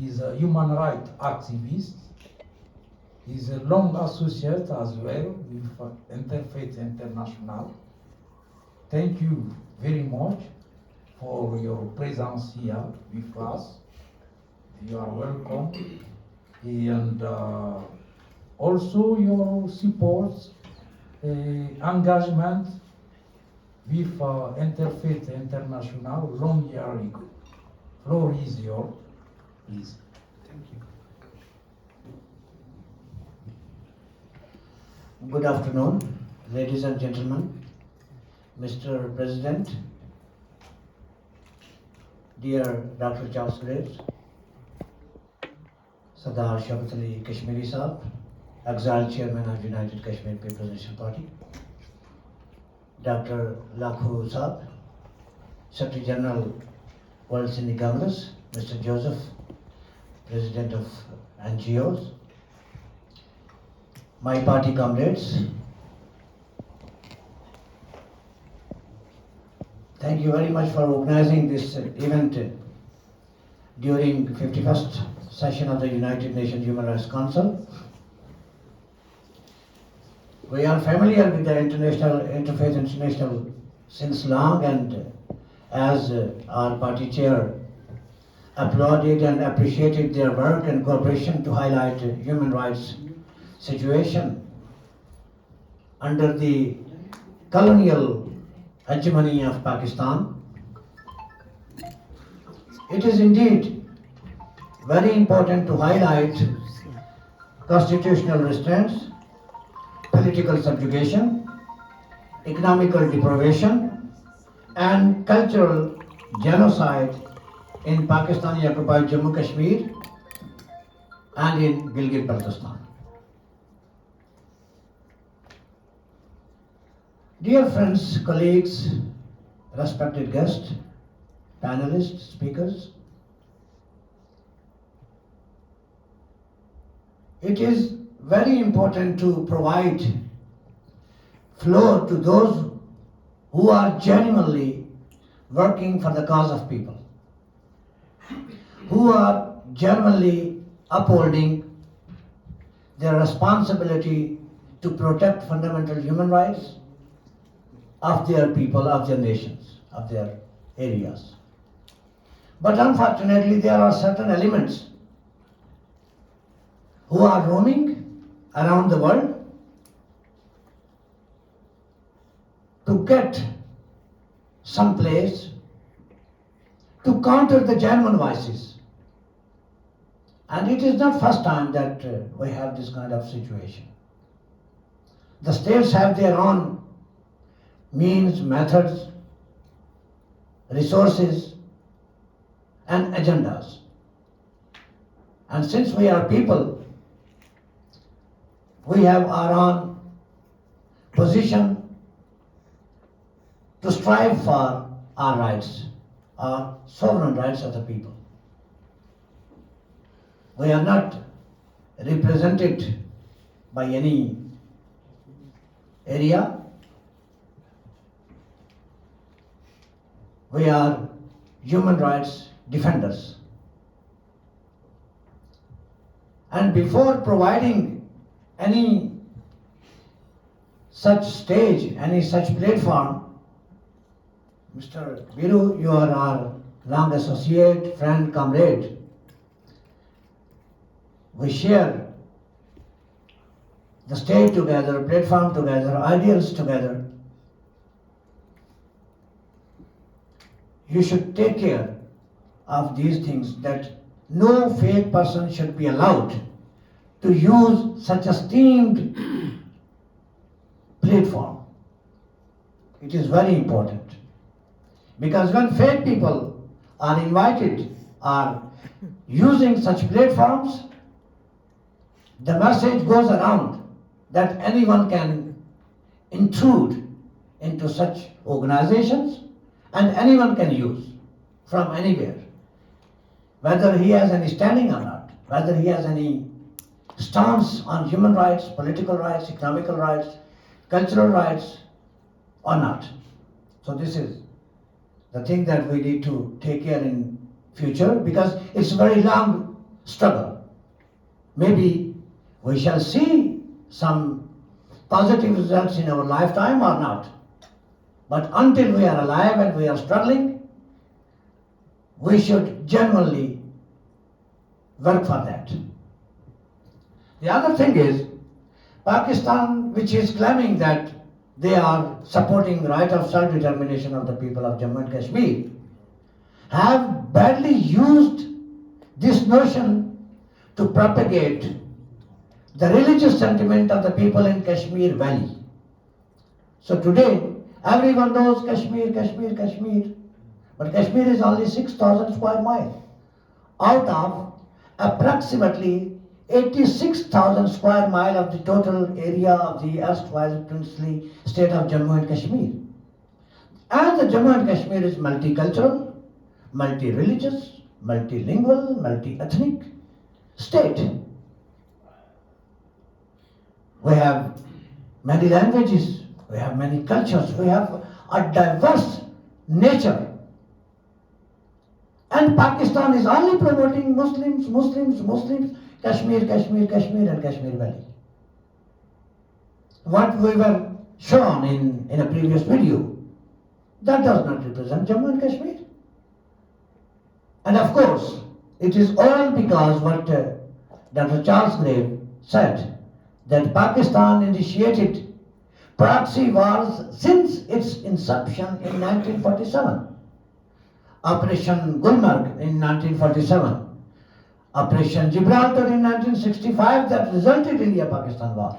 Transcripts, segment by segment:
is a human rights activist. He's a long associate as well with Interfaith International. Thank you very much for your presence here with us. You are welcome. And also your support, engagement with Interfaith International long year ago. Floor is yours, please. Thank you. Good afternoon, ladies and gentlemen, Mr. President, dear Dr. MAQSOOD, Sardar Shaukat Ali Kashmiri Saab, exiled chairman of United Kashmir People's National Party, Dr. Lakhu Saab, Secretary General World Sindhi Congress, Mr. Joseph, President of NGOs, my party comrades, thank you very much for organizing this event during 51st session of the United Nations Human Rights Council. We are familiar with the Interfaith International since long, and as our party chair applauded and appreciated their work and cooperation to highlight human rights situation under the colonial hegemony of Pakistan. It is indeed very important to highlight constitutional restraints, political subjugation, economical deprivation, and cultural genocide in Pakistani occupied Jammu and Kashmir and in Gilgit-Baltistan. Dear friends, colleagues, respected guests, panelists, speakers, it is very important to provide floor to those who are genuinely working for the cause of people, who are genuinely upholding their responsibility to protect fundamental human rights of their people, of their nations, of their areas. But unfortunately, there are certain elements who are roaming around the world to get some place to counter the genuine voices. And it is not first time that we have this kind of situation. The states have their own means, methods, resources, and agendas. And since we are people, we have our own position to strive for our rights, our sovereign rights of the people. We are not represented by any area. We are human rights defenders. And before providing any such stage, any such platform, Mr. Viru, you are our long associate, friend, comrade. We share the stage together, platform together, ideals together. You should take care of these things, that no fake person should be allowed to use such a esteemed platform. It is very important, because when fake people are invited, are using such platforms, the message goes around that anyone can intrude into such organizations and anyone can use from anywhere, whether he has any standing or not, whether he has any stance on human rights, political rights, economical rights, cultural rights or not. So this is the thing that we need to take care in future, because it's a very long struggle. Maybe we shall see some positive results in our lifetime or not. But until we are alive and we are struggling, we should genuinely work for that. The other thing is, Pakistan, which is claiming that they are supporting the right of self-determination of the people of Jammu and Kashmir, have badly used this notion to propagate the religious sentiment of the people in Kashmir Valley. So today, everyone knows Kashmir, Kashmir, Kashmir. But Kashmir is only 6,000 square miles out of approximately 86,000 square miles of the total area of the erstwhile princely state of Jammu and Kashmir. And the Jammu and Kashmir is multicultural, multi-religious, multilingual, multi-ethnic state. We have many languages, we have many cultures, we have a diverse nature. And Pakistan is only promoting Muslims, Muslims, Muslims, Kashmir, Kashmir, Kashmir and Kashmir Valley. What we were shown in a previous video, that does not represent Jammu and Kashmir. And of course, it is all because what Dr. Charles Grave said, that Pakistan initiated proxy wars since its inception in 1947. Operation Gulmarg in 1947, Operation Gibraltar in 1965 that resulted in the Pakistan war.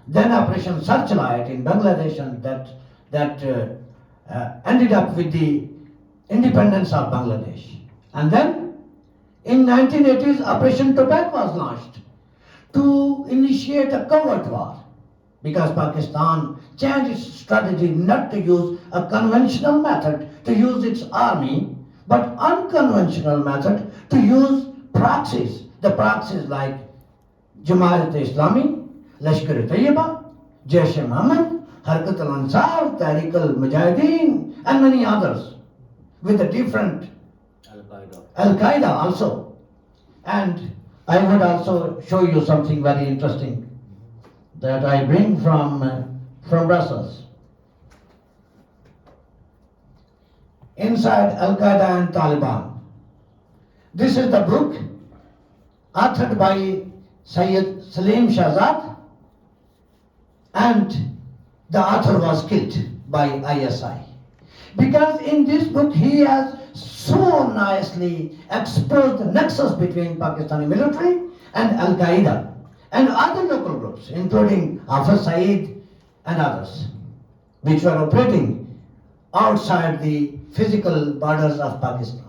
Then Operation Searchlight in Bangladesh and that ended up with the independence of Bangladesh. And then in 1980s Operation Tobacco was launched to initiate a covert war, because Pakistan changed its strategy not to use a conventional method to use its army, but unconventional method to use proxies. The proxies like Jamaat-e-Islami, Lashkar-e-Tayyiba, Jaish-e-Mohammed, Harkat al-Ansar, Tehreek al-Mujahideen, and many others, with a different Al-Qaeda also. And I would also show you something very interesting that I bring from Brussels. Inside Al-Qaeda and Taliban. This is the book authored by Sayyid Salim Shahzad, and the author was killed by ISI. Because in this book he has so nicely exposed the nexus between Pakistani military and Al-Qaeda and other local groups, including Hafiz Saeed and others, which were operating outside the physical borders of Pakistan.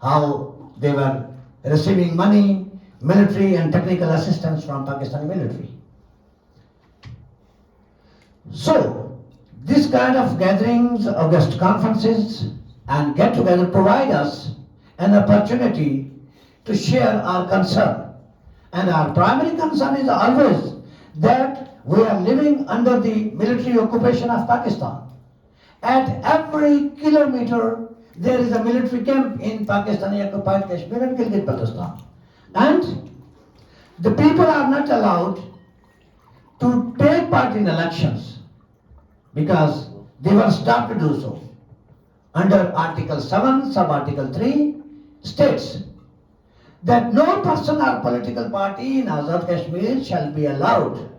How they were receiving money, military and technical assistance from Pakistani military. So, this kind of gatherings, August conferences and get-together provide us an opportunity to share our concern. And our primary concern is always that we are living under the military occupation of Pakistan. At every kilometer, there is a military camp in Pakistani-occupied Kashmir and Gilgit-Baltistan. And the people are not allowed to take part in elections because they were stopped to do so. Under Article 7, Sub-Article 3 states that no person or political party in Azad Kashmir shall be allowed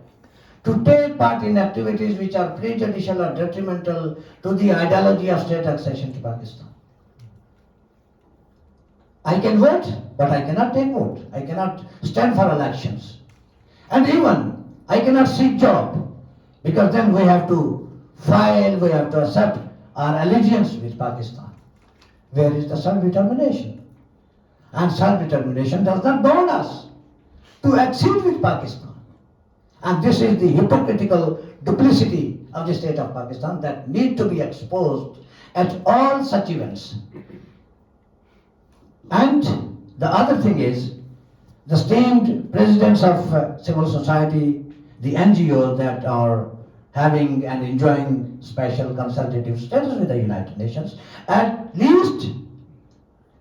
to take part in activities which are prejudicial or detrimental to the ideology of state accession to Pakistan. I can vote, but I cannot take vote. I cannot stand for elections. And even I cannot seek job, because then we have to file, we have to accept our allegiance with Pakistan. Where is the self-determination? And self-determination does not bound us to accede with Pakistan. And this is the hypocritical duplicity of the state of Pakistan that need to be exposed at all such events. And the other thing is, the esteemed presidents of civil society, the NGOs that are having and enjoying special consultative status with the United Nations, at least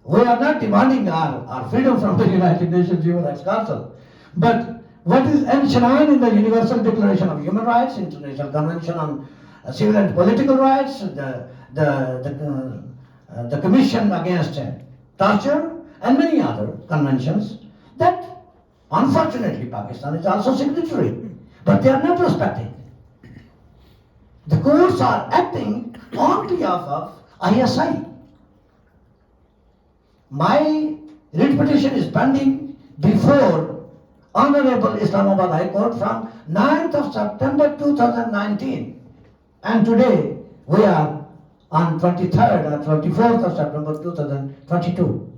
We are not demanding our freedom from the United Nations Human Rights Council. But what is enshrined in the Universal Declaration of Human Rights, International Convention on Civil and Political Rights, the Commission Against Torture, and many other conventions, that unfortunately Pakistan is also signatory, but they are not respecting. The courts are acting on behalf of ISI. My writ petition is pending before Honorable Islamabad High Court from 9th of September 2019, and today we are on 23rd or 24th of September 2022,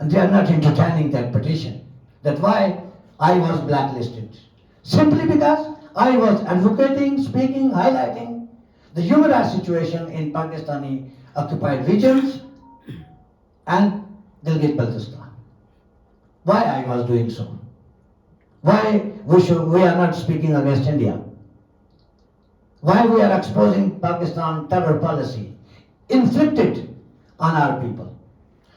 and they are not entertaining that petition. That's why I was blacklisted, simply because I was advocating, speaking, highlighting the human rights situation in Pakistani occupied regions and Gilgit-Baltistan. Why I was doing so? Why we are not speaking against India? Why we are exposing Pakistan terror policy inflicted on our people?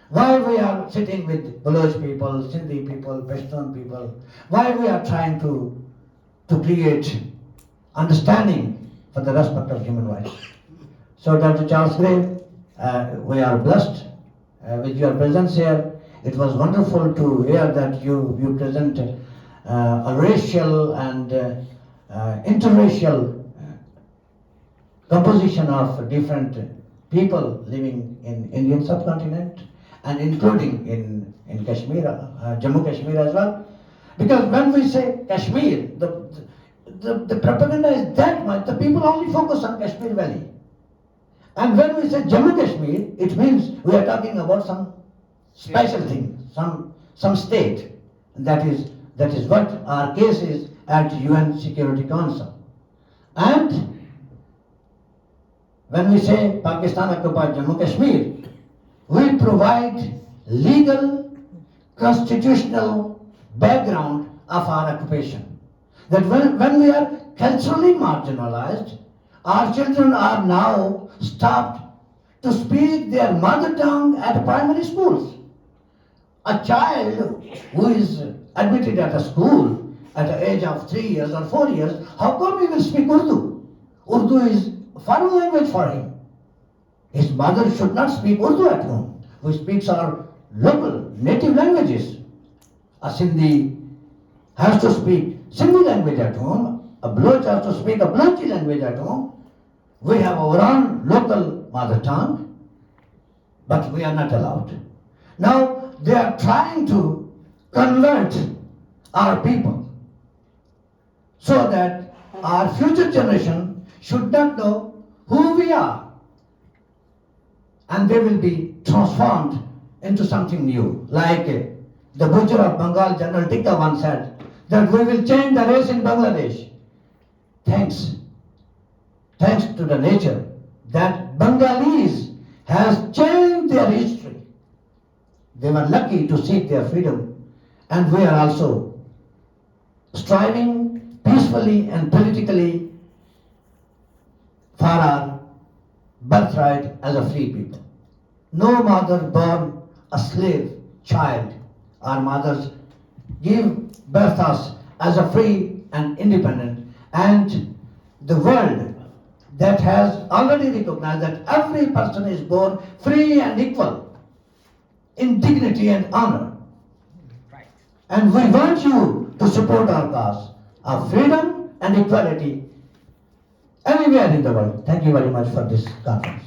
Why we are sitting with Baloch people, Sindhi people, Pashtun people? Why we are trying to create understanding for the respect of human rights? So Dr. Charles Gray, we are blessed with your presence here. It was wonderful to hear that you present a racial and interracial composition of different people living in Indian subcontinent and including in Kashmir, Jammu Kashmir as well. Because when we say Kashmir, the propaganda is that much, the people only focus on Kashmir Valley. And when we say Jammu Kashmir, it means we are talking about some special thing, some state. That is what our case is at UN Security Council. And when we say Pakistan occupied Jammu Kashmir, we provide legal, constitutional background of our occupation. That when we are culturally marginalized, our children are now stopped to speak their mother tongue at primary schools. A child who is admitted at a school at the age of 3 years or 4 years, how come he will speak Urdu? Urdu is a foreign language for him. His mother should not speak Urdu at home. We speak our local native languages. A Sindhi has to speak Sindhi language at home. A Baloch has to speak a Balochi language at home. We have our own local mother tongue, but we are not allowed. Now they are trying to convert our people so that our future generation should not know who we are, and they will be transformed into something new. Like the butcher of Bengal, General Tikka, once said that we will change the race in Bangladesh. Thanks to the nature that Bengalis has changed their history. They were lucky to seek their freedom, and we are also striving peacefully and politically for our birthright as a free people. No mother born a slave child. Our mothers give birth us as a free and independent, and the world that has already recognized that every person is born free and equal in dignity and honor. Right. And we want you to support our cause of freedom and equality anywhere in the world. Thank you very much for this conference.